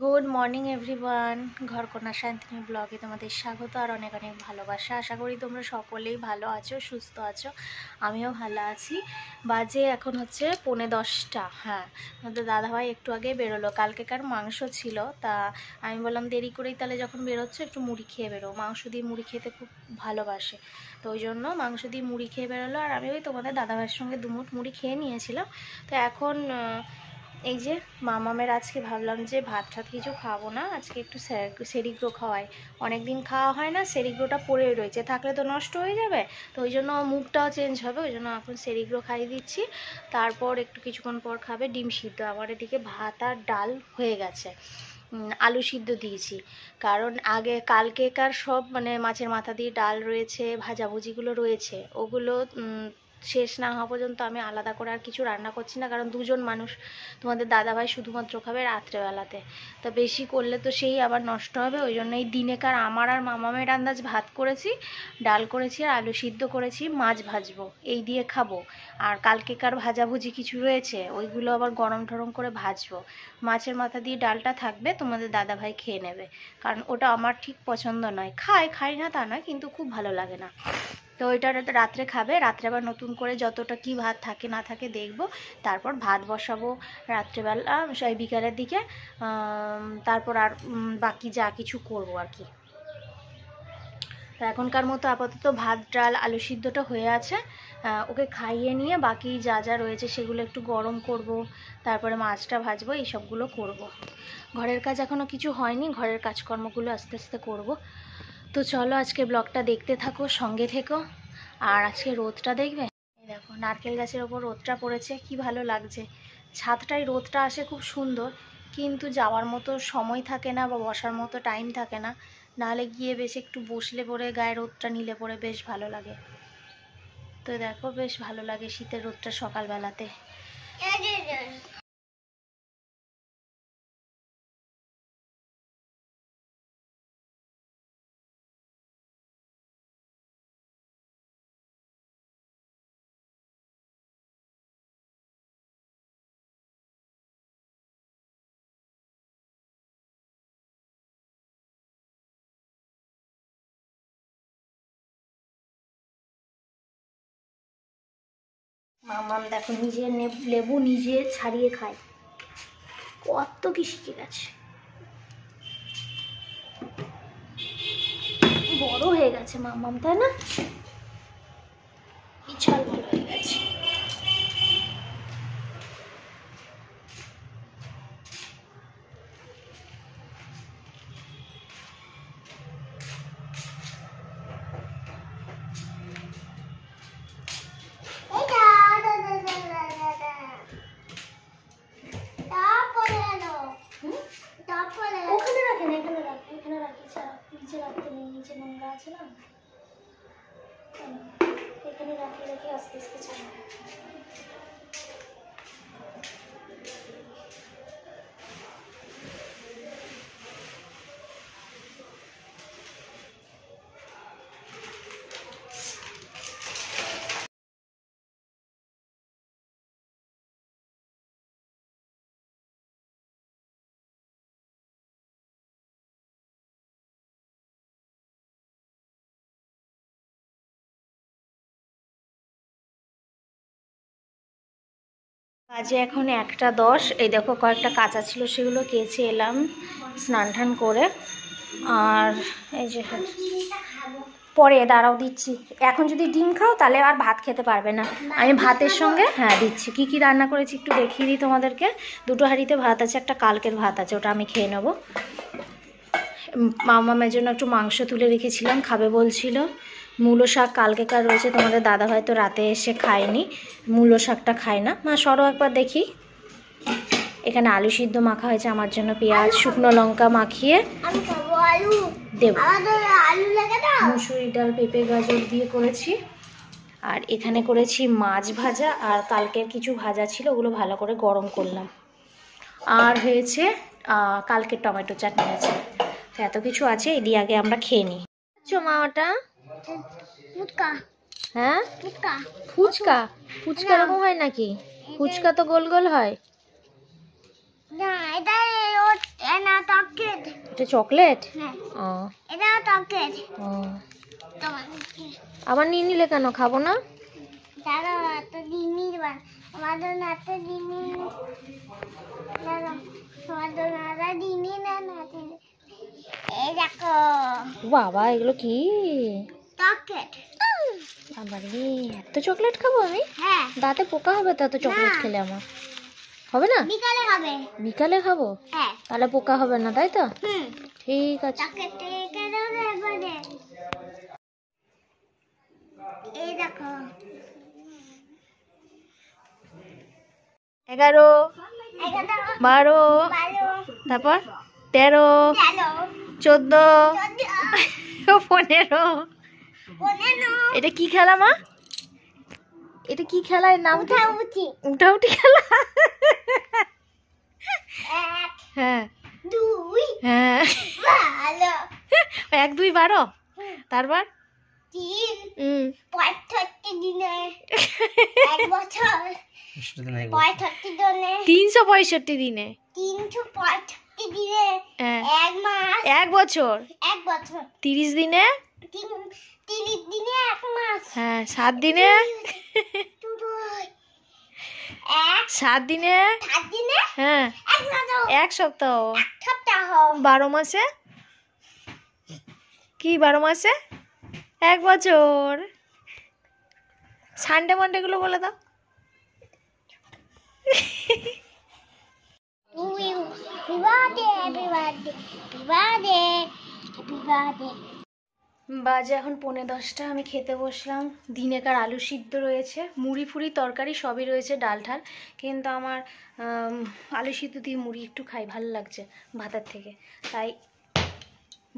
Good morning everyone, ঘরকন্যা Shantini ব্লগে তোমাদের স্বাগত আর অনেক অনেক ভালোবাসা। আশা করি তোমরা সকলেই ভালো আছো, সুস্থ আছো। আমিও ভালো আছি। বাজে এখন হচ্ছে 9:45। হ্যাঁ, আমাদের দাদাভাই একটু আগে বেরোলো। কালকেকার মাংস ছিল, তা আমি বললাম দেরি করেই তাহলে যখন বেরোচ্ছে একটু মুড়ি খেয়ে বেরো। মাংস দিয়ে মুড়ি খেতে খুব ভালোবাসে, তো ওই জন্য মাংস দিয়ে মুড়ি খেয়ে বেরোলো। আর আমি ওই তোমাদের দাদাভাইয়ের সঙ্গে দুমুঠ মুড়ি খেয়ে নিয়েছিলাম। তো এখন এই যে মামামের আজকে ভাবলাম যে ভাত ঠাত কিছু খাবো না, আজকে একটু সেরিগ্রো খাওয়াই। অনেক দিন খাওয়া হয় না, সেরিগ্রোটা পড়ে রয়েছে, থাকলে তো নষ্ট হয়ে যাবে। তো ওই জন্য মুখটাও চেঞ্জ হবে, ওই জন্য এখন সেরিগ্রো খাইয়ে দিচ্ছি। তারপর একটু কিছুক্ষণ পর খাবে ডিম সিদ্ধ। আমার এদিকে ভাত আর ডাল হয়ে গেছে, আলু সিদ্ধ দিয়েছি। কারণ আগে কালকেকার সব মাছের মাথা দিয়ে ডাল রয়েছে, ভাজাভুজিগুলো রয়েছে, ওগুলো শেষ না হওয়া পর্যন্ত আমি আলাদা করে আর কিছু রান্না করছি না। কারণ দুজন মানুষ, তোমাদের দাদাভাই শুধুমাত্র খাবে রাত্রেবেলাতে, তো বেশি করলে তো সেই আবার নষ্ট হবে। ওই জন্য এই দিনেকার আমার আর মামামের আন্দাজ ভাত করেছি, ডাল করেছি আর আলু সিদ্ধ করেছি, মাছ ভাজবো, এই দিয়ে খাবো। আর কালকেকার ভাজাভুজি কিছু রয়েছে, ওইগুলো আবার গরম টরম করে ভাজবো। মাছের মাথা দিয়ে ডালটা থাকবে, তোমাদের দাদাভাই খেয়ে নেবে। কারণ ওটা আমার ঠিক পছন্দ নয়, খাই না তা নয়, কিন্তু খুব ভালো লাগে না। তো ওইটা রাত্রে খাবে। রাত্রে আবার নতুন করে যতটা কি ভাত থাকে না থাকে দেখব, তারপর ভাত বসাবো রাত্রেবেলা, সেই বিকালের দিকে। তারপর আর বাকি যা কিছু করব আর কি। তো এখনকার মতো আপাতত ভাত ডাল আলু সিদ্ধটা হয়ে আছে, ওকে খাইয়ে নিয়ে বাকি যা যা রয়েছে সেগুলো একটু গরম করব, তারপরে মাছটা ভাজবো, এই সবগুলো করব। ঘরের কাজ এখনও কিছু হয়নি, ঘরের কাজকর্মগুলো আস্তে আস্তে করব। তো চলো আজকে ব্লগটা দেখতে থাকো, সঙ্গে থেকো। আর আজকে রোদটা দেখবে, এই দেখো নারকেল গাছের ওপর রোদটা পড়েছে, কি ভালো লাগছে। ছাদটায় রোদটা আসে খুব সুন্দর, কিন্তু যাওয়ার মতো সময় থাকে না বা বসার মতো টাইম থাকে না। নাহলে গিয়ে বেশ একটু বসলে পরে গায়ে রোদটা নিলে পরে বেশ ভালো লাগে। তো দেখো বেশ ভালো লাগে শীতের রোদটা সকালবেলাতে। মামাম দেখো নিজে লেবু নিজে ছাড়িয়ে খায়, কত কি শিখে গেছে, বড় হয়ে গেছে মামাম, তাই না? বিশাল বড় হয়ে গেছে। ওখানে রাখেন, এখানে রাখি, এখানে রাখি, নিচে রাখতে নেই, নিচে নোংরা আছে না, এখানে রাখি রাখি আস্তে আস্তে চালা। বাজে এখন 1:10। এই দেখো কয়েকটা কাঁচা ছিল, সেগুলো কেচে এলাম স্নান টান করে। আর এই যে পরে দাঁড়াও দিচ্ছি, এখন যদি ডিম খাও তাহলে আর ভাত খেতে পারবে না। আমি ভাতের সঙ্গে দিচ্ছি। কি কি রান্না করেছি একটু দেখিয়ে দিই তোমাদেরকে। 2টো হাঁড়িতে ভাত আছে, একটা কালকের ভাত আছে, ওটা আমি খেয়ে নেবো। মামামের জন্য একটু মাংস তুলে রেখেছিলাম, খাবে বলছিল। মূলো শাক কালকেকার রয়েছে, তোমাদের দাদাভাই তো রাতে এসে খায়নি, মূলো শাকটা খায় না। মা সরো একবার দেখি। এখানে আলু সিদ্ধ মাখা হয়েছে আমার জন্য, পেঁয়াজ শুকনো লঙ্কা মাখিয়ে দেব। মুসুরি ডাল পেঁপে গাজর দিয়ে করেছি। আর এখানে করেছি মাছ ভাজা, আর কালকের কিছু ভাজা ছিল, ওগুলো ভালো করে গরম করলাম। আর হয়েছে কালকের টমেটো চাটনি আছে। তো এত কিছু আছে, এদি আগে আমরা খেয়ে নিই। মা ওটা ফুচকা। হ্যাঁ ফুচকা, ফুচকা এরকম হয় নাকি? ফুচকা তো গোল গোল হয়। না, এটা এটা চকলেট? হ্যাঁ ও এটা চকলেট। ও আবার নিয়ে নিলে কেন? খাবো না? দাঁড়াও এত দিনই আমাদের এত দিনই দাঁড়াও তোমাদের দাদা দিনই না না এই দেখো বাবা এগুলো কি? চকলেট। আবার এত চকলেট খাবো আমি? হ্যাঁ দাঁতে পোকা হবে তো এত চকলেট না। খেলে আমার? হবে না? বিকালে হবে। বিকালে খাবো? হ্যাঁ তাহলে পোকা হবে না তাই তো? হুম ঠিক আছে। চকলেট থেকে দাও না এবারে। এই দেখো 11 11 12 12 তারপর 13 14 15 15 এটা কি খেলা মা? এটা কি খেলা? এর নাম তো উঠি উঠাউঠি খেলা। 1 হ্যাঁ 2 হ্যাঁ ভালো 1 2 12 তারপর 3 65 দিনে 1 বছর 65 দিনে 365 দিনে 365 দিনে হ্যাঁ 1 মাস 1 বছর 1 বছর 30 দিনে 30 দিনে 1 মাস হ্যাঁ 7 দিনে 7 দিনে 7 দিনে হ্যাঁ 1 সপ্তাহ 1 সপ্তাহ 12 মাসে কি 12 মাসে 1 বছর। সানডে মানডে গুলো বলে দাও। বাজে এখন 9:45, আমি খেতে বসলাম। দিনেকার আলু সিদ্ধ রয়েছে, মুড়ি ফুড়ি তরকারি সবই রয়েছে, ডাল ঠাল, কিন্তু আমার আলু সিদ্ধ দিয়ে মুড়ি একটু খাই, ভালো লাগছে ভাতের থেকে, তাই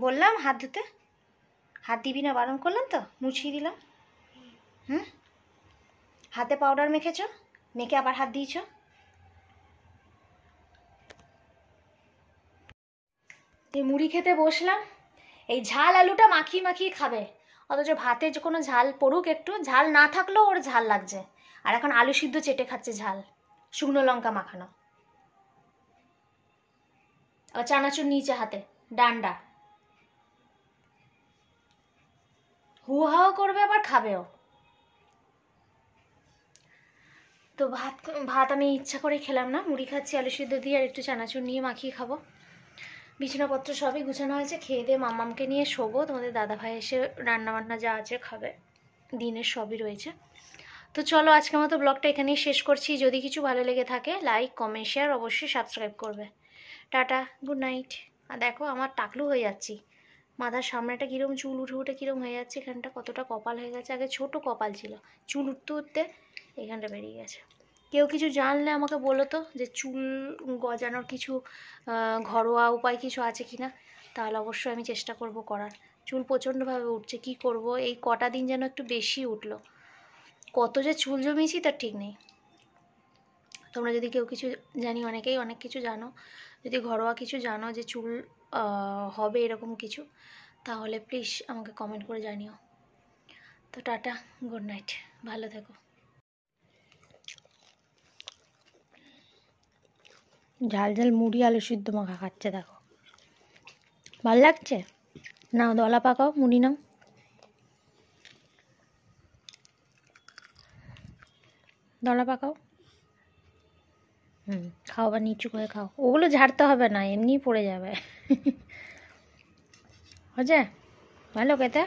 বললাম হাত ধুতে। হাত দিবি না বারণ করলাম তো, মুছিয়ে দিলাম। হাতে পাউডার মেখেছ, মেখে আবার হাত দিয়েছ। এই মুড়ি খেতে বসলাম, এই ঝাল আলুটা মাখিয়ে মাখিয়ে খাবে, অথচ ভাতে যে কোনো ঝাল পড়ুক, একটু ঝাল না থাকলেও ওর ঝাল লাগছে। আর এখন আলু সিদ্ধ চেটে খাচ্ছে ঝাল, শুকনো লঙ্কা মাখানো। আর চানাচুর নিচে হাতে ডান্ডা, হু হাও করবে আবার খাবেও। তো ভাত আমি ইচ্ছা করে খেলাম না, মুড়ি খাচ্ছি আলু সিদ্ধ দিয়ে, আর একটু চানাচুর নিয়ে মাখিয়ে খাবো। বিছানাপত্র সবই গুছানো হয়েছে, খেয়ে দিয়ে মামামকে নিয়ে শোবো। তোমাদের দাদাভাই এসে রান্নাবান্না যা আছে খাবে, দিনের সবই রয়েছে। তো চলো আজকের মতো ব্লগটা এখানেই শেষ করছি। যদি কিছু ভালো লেগে থাকে লাইক কমেন্ট শেয়ার অবশ্যই সাবস্ক্রাইব করবে। Tata, good night. আর দেখো আমার টাকলু হয়ে যাচ্ছি, মাথার সামনেটা কীরকম চুল উঠে উঠে কীরকম হয়ে যাচ্ছে, এখানটা কতটা কপাল হয়ে গেছে। আগে ছোট কপাল ছিল, চুল উঠতে উঠতে এখানটা বেরিয়ে গেছে। কেউ কিছু জানলে আমাকে বলো তো, যে চুল গজানোর কিছু ঘরোয়া উপায় কিছু আছে কি না, তাহলে অবশ্যই আমি চেষ্টা করব করার। চুল প্রচণ্ডভাবে উঠছে, কি করব, এই কটা দিন যেন একটু বেশি উঠলো। কত যে চুল জমিয়েছি তার ঠিক নেই। তোমরা যদি কেউ কিছু, জানি অনেকেই অনেক কিছু জানো, যদি ঘরোয়া কিছু জানো যে চুল হবে এরকম কিছু, তাহলে প্লিজ আমাকে কমেন্ট করে জানিও। তো টাটা, গুড নাইট, ভালো থেকো। ঝাল ঝাল মুড়ি আলু সিদ্ধ মাখা খাচ্ছে, দেখো ভাল লাগছে। নাও দলা পাকাও, মুড়ি নাও, দলা পাকাও। খাও, বা নিচু করে খাও, ওগুলো ঝাড়তে হবে না, এমনিই পড়ে যাবে। হচ্ছে ভালো খেতে।